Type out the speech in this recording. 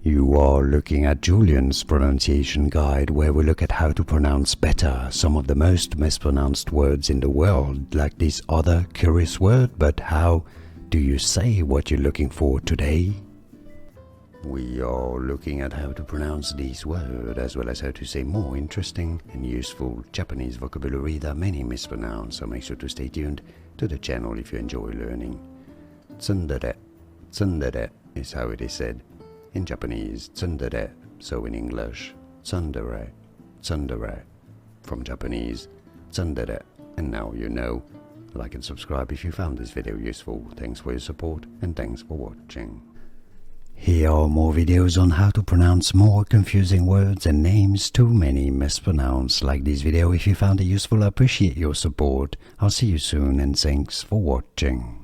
You are looking at Julian's pronunciation guide, where we look at how to pronounce better some of the most mispronounced words in the world, like this other curious word. But how do you say what you're looking for today? We are looking at how to pronounce this word, as well as how to say more interesting and useful Japanese vocabulary that many mispronounce, so make sure to stay tuned to the channel if you enjoy learning. Tsundere. Tsundere is how it is said in Japanese. Tsundere, so in English, tsundere. Tsundere. From Japanese, tsundere. And now you know. Like and subscribe if you found this video useful. Thanks for your support and thanks for watching. Here are more videos on how to pronounce more confusing words and names too many mispronounced. Like this video if you found it useful. I appreciate your support. I'll see you soon and thanks for watching.